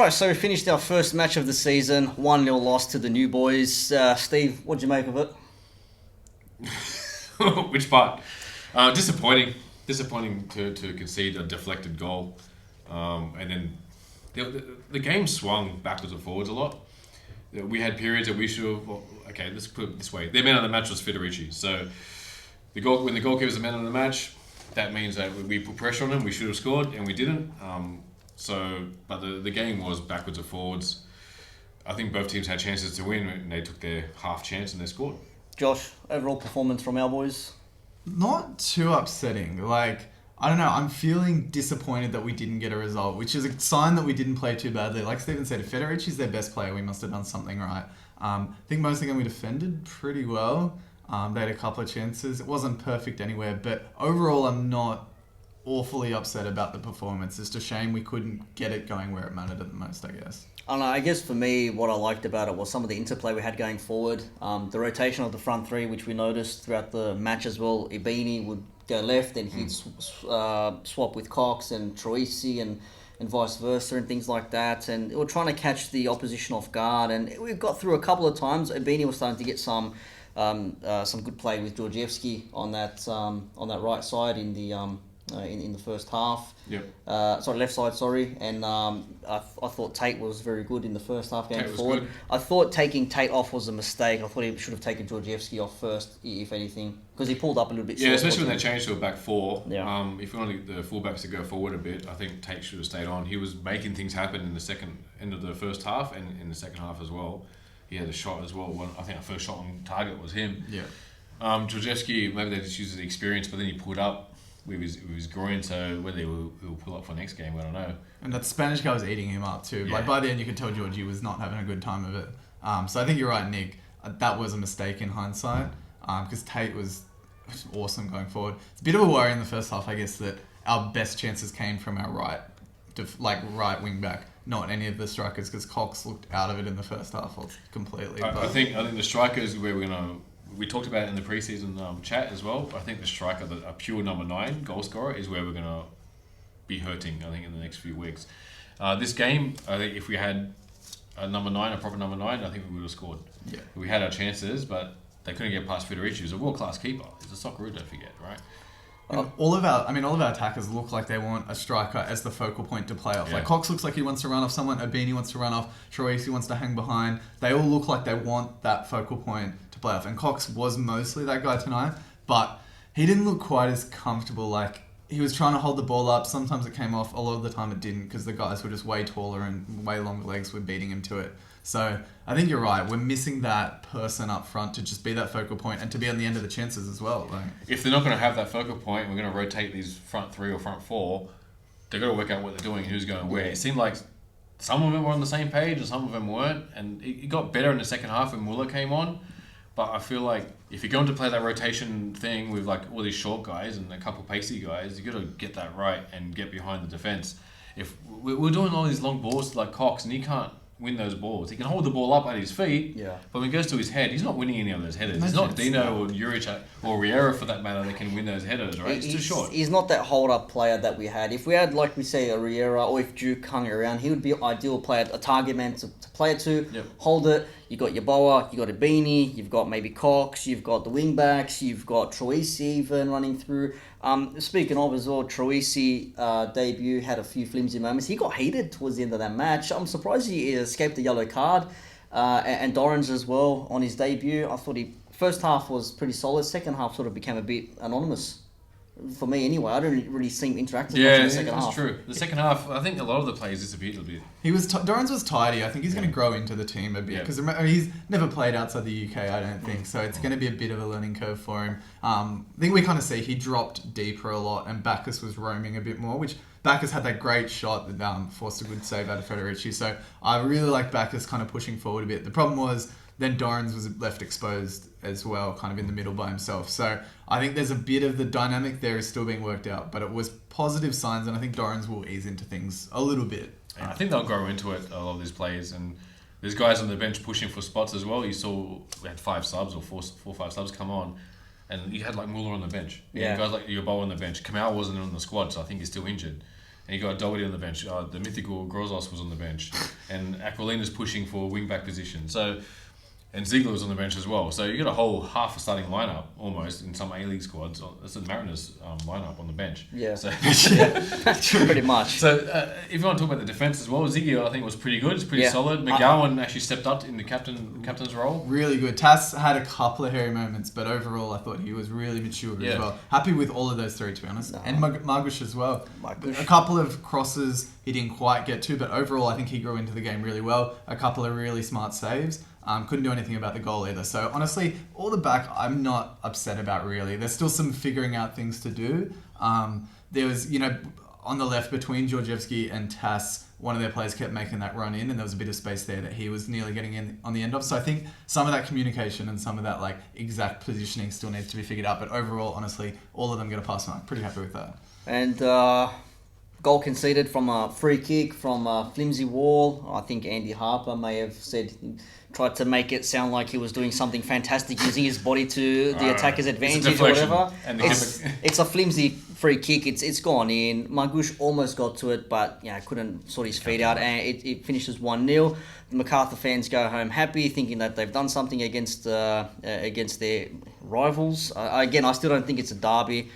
Alright, so we finished our first match of the season, 1-0 loss to the new boys. Steve, what'd you make of it? Which part? Disappointing. Disappointing to concede a deflected goal. And then the game swung backwards and forwards a lot. We had periods that we should have... Well, okay, let's put it this way. Their man of the match was Federici. So when the goalkeeper's the man of the match, that means that we put pressure on him. We should have scored, and we didn't. But the game was backwards and forwards. I think both teams had chances to win, and they took their half chance and they scored. Josh, overall performance from our boys? Not too upsetting. I don't know. I'm feeling disappointed that we didn't get a result, which is a sign that we didn't play too badly. Like Stephen said, if Federici's their best player, we must have done something right. I think most of the game we defended pretty well. They had a couple of chances. It wasn't perfect anywhere, but overall I'm not awfully upset about the performance. It's just a shame we couldn't get it going where it mattered at the most, I guess. I don't know, I guess for me, what I liked about it was some of the interplay we had going forward. The rotation of the front three, which we noticed throughout the match as well. Ibini would go left and he'd swap with Cox and Troisi and vice versa and things like that. And we were trying to catch the opposition off guard. And we got through a couple of times. Ibini was starting to get some good play with Georgievski on that right side in the first half. Yep. Left side, sorry. And I thought Tate was very good in the first half going forward. Good. I thought taking Tate off was a mistake. I thought he should have taken Georgievski off first, if anything, because he pulled up a little bit. Yeah, especially when they changed to a back four. Yeah. If you wanted the fullbacks to go forward a bit, I think Tate should have stayed on. He was making things happen in the second end of the first half and in the second half as well. He had a shot as well. I think our first shot on target was him. Yeah. Georgievski, maybe they just used the experience, but then he pulled up with his groin, so whether he will pull up for next game, I don't know. And that Spanish guy was eating him up too. Yeah. By the end, you could tell Georgie was not having a good time of it. So I think you're right, Nick. That was a mistake in hindsight, because Tate was awesome going forward. It's a bit of a worry in the first half, I guess, that our best chances came from our right wing back, not any of the strikers, because Cox looked out of it in the first half completely. I think the strikers where we're gonna. We talked about it in the preseason chat as well. I think the striker, a pure number 9 goal scorer, is where we're going to be hurting, I think, in the next few weeks. This game, I think if we had a proper number 9, I think we would have scored. Yeah. We had our chances, but they couldn't get past Federici, who's a world-class keeper. He's a Socceroo, don't forget, right? All of our attackers look like they want a striker as the focal point to play off. Yeah. Like Cox looks like he wants to run off someone, Obini wants to run off, Troisi wants to hang behind. They all look like they want that focal point to play off. And Cox was mostly that guy tonight, but he didn't look quite as comfortable. Like, he was trying to hold the ball up. Sometimes it came off. A lot of the time it didn't, because the guys were just way taller and way longer legs were beating him to it. So I think you're right. We're missing that person up front to just be that focal point and to be on the end of the chances as well. If they're not going to have that focal point, and we're going to rotate these front 3 or front 4, they've got to work out what they're doing, who's going where. It seemed like some of them were on the same page and some of them weren't. And it got better in the second half when Muller came on. But I feel like if you're going to play that rotation thing with like all these short guys and a couple pacey guys, you got to get that right and get behind the defense. If we're doing all these long balls to like Cox, and he can't win those balls. He can hold the ball up at his feet, but when it goes to his head, he's not winning any of those headers. It's not Dino or Juric or Riera, for that matter, that can win those headers, right? It's too short. He's not that hold-up player that we had. If we had, like we say, a Riera, or if Duke hung around, he would be an ideal player, a target man to play it to, hold it. You got Yeboah, you got Ibini, you've got maybe Cox, you've got the wing-backs, you've got Troisi even running through. Speaking of as well, Troisi debut had a few flimsy moments. He got heated towards the end of that match. I'm surprised he escaped the yellow card. And Dorrans as well on his debut. I thought first half was pretty solid. Second half sort of became a bit anonymous. For me anyway, I didn't really see him interacting much in the second half. That's true. The second half, I think a lot of the players disappeared a bit. Dorrans was tidy. I think he's going to grow into the team a bit, because he's never played outside the UK, I don't think, so it's going to be a bit of a learning curve for him. I think we kind of see he dropped deeper a lot and Bacchus was roaming a bit more, which Bacchus had that great shot that forced a good save out of Federici, so I really like Bacchus kind of pushing forward a bit. The problem was then Dorrans was left exposed as well, kind of in the middle by himself. So I think there's a bit of the dynamic there is still being worked out, but it was positive signs, and I think Dorrans will ease into things a little bit. Yeah, I think they'll grow into it, a lot of these players, and there's guys on the bench pushing for spots as well. You saw we had 5 subs or 4 or 5 subs come on, and you had like Muller on the bench. Yeah. Guys like Yeboah on the bench. Kamau wasn't on the squad, so I think he's still injured. and you got Doherty on the bench. The mythical Grozos was on the bench, and Aquilina's pushing for wing back position. So, and Ziegler was on the bench as well. So you got a whole half a starting lineup almost in some A-League squads. That's the Mariners lineup on the bench. Yeah. So pretty much. So if you want to talk about the defense as well, Ziggy I think was pretty good. It's pretty solid. McGowan actually stepped up in the captain's role. Really good. Tass had a couple of hairy moments, but overall I thought he was really mature as well. Happy with all of those three, to be honest. And Margush as well. A couple of crosses he didn't quite get to, but overall I think he grew into the game really well. A couple of really smart saves. Couldn't do anything about the goal either. So honestly, all the back I'm not upset about really. There's still some figuring out things to do. There was, on the left between Georgievski and Tass, one of their players kept making that run in, and there was a bit of space there that he was nearly getting in on the end of. So I think some of that communication and some of that exact positioning still needs to be figured out. But overall, honestly, all of them get a pass mark. Pretty happy with that. And goal conceded from a free kick from a flimsy wall. I think Andy Harper may have tried to make it sound like he was doing something fantastic using his body to the attacker's advantage or whatever. It's a flimsy free kick. It's gone in. Margush almost got to it, but couldn't sort his feet out, and it finishes 1-0. The MacArthur fans go home happy, thinking that they've done something against their rivals. Again, I still don't think it's a derby.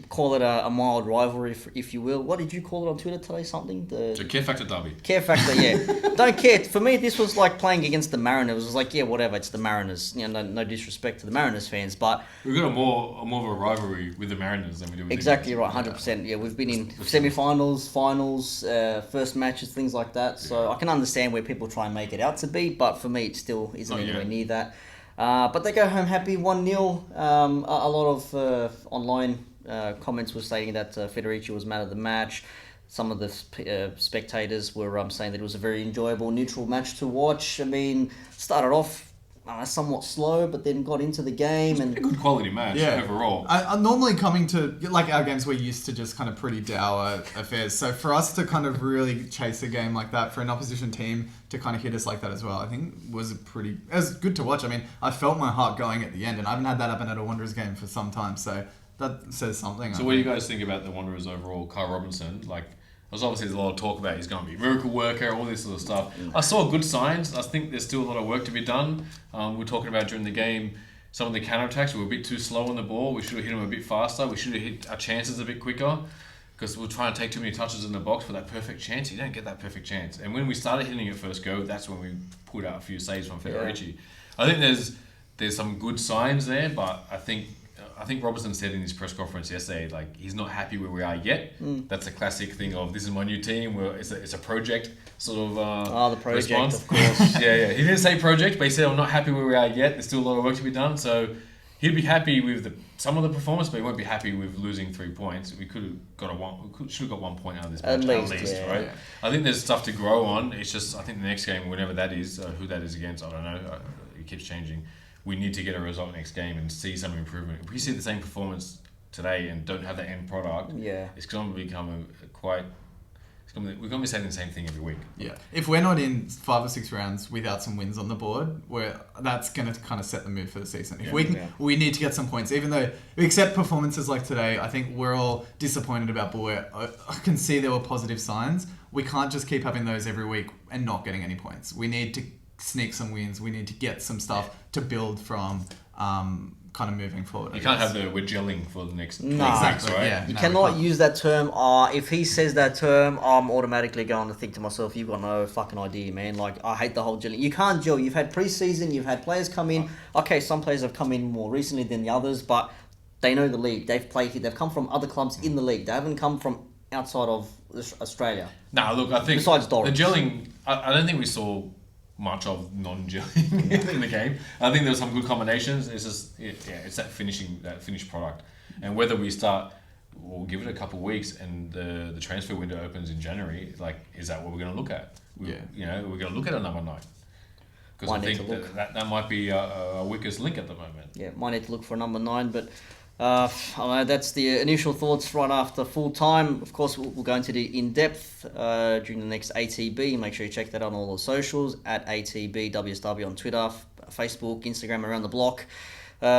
Call it a mild rivalry, if you will. What did you call it on Twitter today? Something? It's a care factor derby. Care factor, yeah. Don't care. For me, this was like playing against the Mariners. It was like, whatever. It's the Mariners. No disrespect to the Mariners fans, but we've got a more of a rivalry with the Mariners than we do with exactly right, 100%. Yeah, we've been in semi-finals, finals, first matches, things like that. So I can understand where people try and make it out to be, but for me, it still isn't anywhere near that. But they go home happy, 1-0. A lot of online comments were stating that Federici was man of the match. Some of the spectators were saying that it was a very enjoyable, neutral match to watch. I mean, started off somewhat slow, but then got into the game. And a good quality match overall. I'm normally coming to, our games, we're used to just kind of pretty dour affairs. So for us to kind of really chase a game like that, for an opposition team to kind of hit us like that as well, I think it was good to watch. I mean, I felt my heart going at the end, and I haven't had that happen at a Wanderers game for some time. So that says something. So what do you guys think about the Wanderers overall? Kyle Robinson, there's obviously a lot of talk about he's going to be a miracle worker, all this sort of stuff. I saw good signs. I think there's still a lot of work to be done. We were talking about during the game, some of the counterattacks were a bit too slow on the ball. We should have hit them a bit faster. We should have hit our chances a bit quicker, because we're trying to take too many touches in the box for that perfect chance. You don't get that perfect chance. And when we started hitting it first go, that's when we put out a few saves from Federici. Yeah. I think there's some good signs there, but I think Robertson said in his press conference yesterday, he's not happy where we are yet. That's a classic thing of, this is my new team. It's a project sort of the project, response. Of course. yeah. He didn't say project, but he said, I'm not happy where we are yet. There's still a lot of work to be done. So he'd be happy with some of the performance, but he won't be happy with losing 3 points. We should have got 1 point out of this match at least, right? Yeah. I think there's stuff to grow on. It's just, I think the next game, whenever that is, who that is against, I don't know. It keeps changing. We need to get a result next game and see some improvement. If we see the same performance today and don't have the end product, it's going to become we're going to be saying the same thing every week. Yeah. If we're not in 5 or 6 rounds without some wins on the board, that's going to kind of set the mood for the season. If we need to get some points, even though we accept performances like today. I think we're all disappointed about, but I can see there were positive signs. We can't just keep having those every week and not getting any points. We need to sneak some wins. We need to get some stuff to build from, kind of moving forward. You can't have we're gelling for the next no, exactly, right? Yeah, you cannot use that term. If he says that term, I'm automatically going to think to myself, you've got no fucking idea, man. I hate the whole gelling. You can't gel. You've had pre-season, you've had players come in. Okay, some players have come in more recently than the others, but they know the league. They've played here. They've come from other clubs in the league. They haven't come from outside of Australia. No, look, I think besides Doris. The gelling, I don't think we saw much of non-gelling in the game. I think there were some good combinations. It's just it's that finished product. And whether we'll give it a couple of weeks and the transfer window opens in January, is that what we're going to look at? We're going to look at a number 9. Because I think that might be our weakest link at the moment. Yeah, might need to look for a number 9, but that's the initial thoughts right after full time. Of course, we'll go into the in-depth during the next ATB. Make sure you check that on all the socials at ATB WSW on Twitter, Facebook, Instagram, around the block.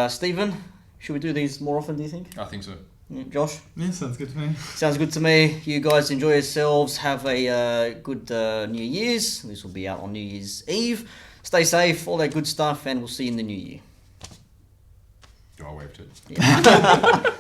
Stephen, should we do these more often, do you think? I think so. Yeah, Josh? Yeah, sounds good to me. Sounds good to me. You guys enjoy yourselves. Have a good New Year's. This will be out on New Year's Eve. Stay safe, all that good stuff, and we'll see you in the new year. Do I wave to it? Yeah.